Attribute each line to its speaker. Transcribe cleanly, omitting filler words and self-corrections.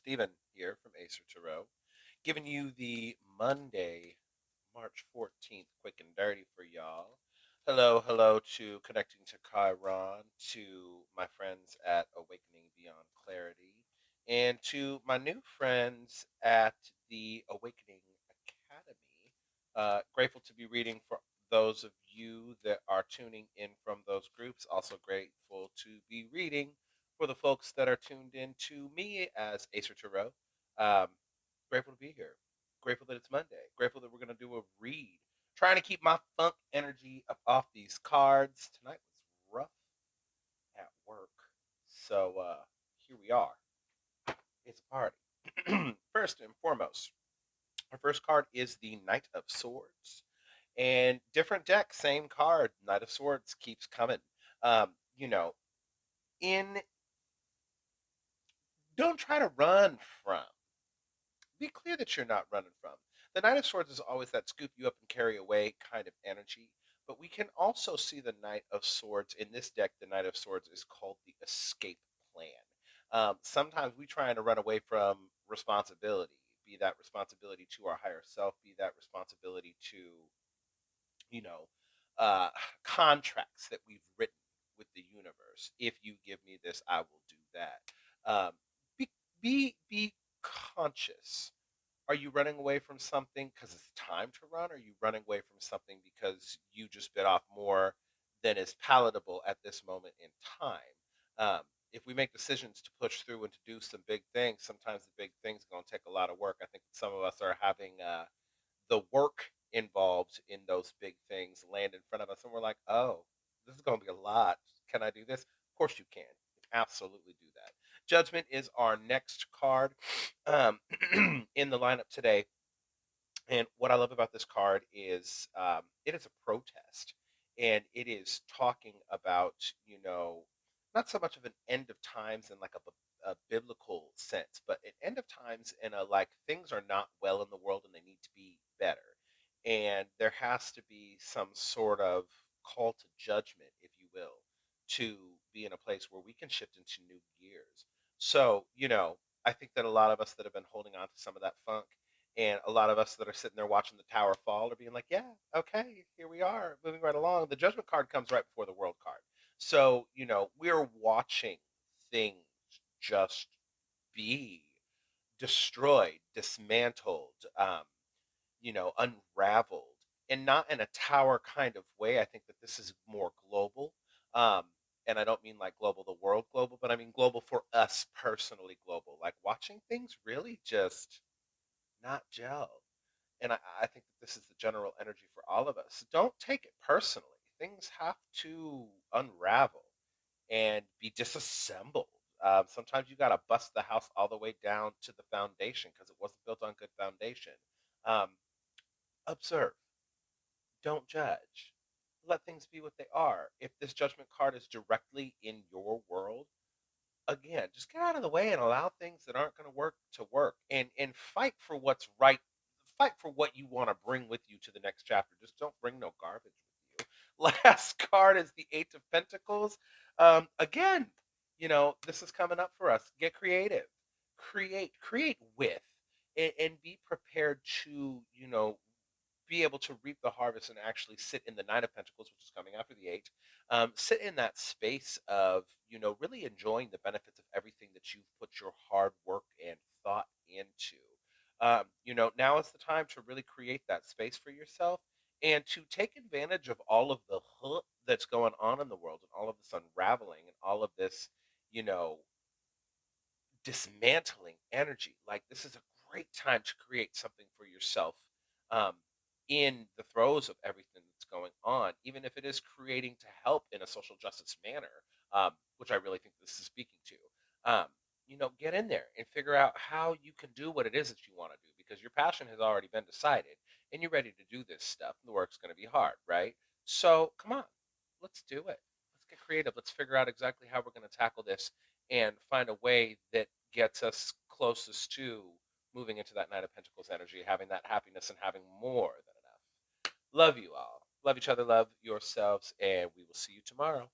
Speaker 1: Stephen here from Acer Tarot, giving you the Monday, March 14th, quick and dirty for y'all. Hello, hello to Connecting to Chiron, to my friends at Awakening Beyond Clarity, and to my new friends at the Awakening Academy. Grateful to be reading for those of you that are tuning in from those groups. Also grateful to be reading for the folks that are tuned in to me as Acer Tarot. Um, Grateful to be here. Grateful that it's Monday. Grateful that we're going to do a read. Trying to keep my funk energy up off these cards. Tonight was rough at work. So here we are. It's a party. First and foremost, our first card is the Knight of Swords. And different deck, same card. Knight of Swords keeps coming. Um, you know, in don't try to run from. Be clear that you're not running from. The Knight of Swords is always that scoop you up and carry away kind of energy. But we can also see the Knight of Swords in this deck. The Knight of Swords is called the escape plan. Sometimes we trying to run away from responsibility, be that responsibility to our higher self, be that responsibility to, you know, uh, contracts that we've written with the universe. If you give me this, I will do that. Be be conscious. Are you running away from something because it's time to run? Or are you running away from something because you just bit off more than is palatable at this moment in time? Um, if we make decisions to push through and to do some big things, sometimes the big things are going to take a lot of work. I think some of us are having the work involved in those big things land in front of us, and we're like, oh, this is going to be a lot. Can I do this? Of course you can. Absolutely do that. Judgment is our next card um, in the lineup today. And what I love about this card is it is a protest, and it is talking about not so much of an end of times in like a biblical sense, but an end of times in a like things are not well in the world and they need to be better, and there has to be some sort of call to judgment, if you will, to be in a place where we can shift into new gears. So I think that a lot of us that have been holding on to some of that funk and a lot of us that are sitting there watching the tower fall are being like, yeah, okay, here we are, moving right along. The judgment card comes right before the world card. So, we're watching things just be destroyed, dismantled, unraveled, and not in a tower kind of way. I think that this is more global. Um, and I don't mean like global, the world global, but I mean global for us personally, global. Like watching things really just not gel. And I think that this is the general energy for all of us. Don't take it personally. Things have to unravel and be disassembled. Sometimes you got to bust the house all the way down to the foundation because it wasn't built on good foundation. Um, Observe, don't judge. Let things be what they are. If this judgment card is directly in your world, again, just get out of the way and allow things that aren't going to work and fight for what's right. Fight for what you want to bring with you to the next chapter. Just don't bring no garbage with you. Last card is the Eight of Pentacles. Again, this is coming up for us. Get creative. Create with and be prepared to be able to reap the harvest and actually sit in the Nine of Pentacles, which is coming after the Eight. Sit in that space of really enjoying the benefits of everything that you've put your hard work and thought into. Now is the time to really create that space for yourself and to take advantage of all of the hook that's going on in the world and all of this unraveling and all of this, you know, dismantling energy. Like this is a great time to create something for yourself um, in the throes of everything that's going on, even if it is creating to help in a social justice manner, which I really think this is speaking to. Get in there and figure out how you can do what it is that you want to do because your passion has already been decided and you're ready to do this stuff. The work's going to be hard, right? So come on, let's do it. Let's get creative. Let's figure out exactly how we're going to tackle this and find a way that gets us closest to moving into that Knight of Pentacles energy, having that happiness and having more than enough. Love you all. Love each other. Love yourselves. And we will see you tomorrow.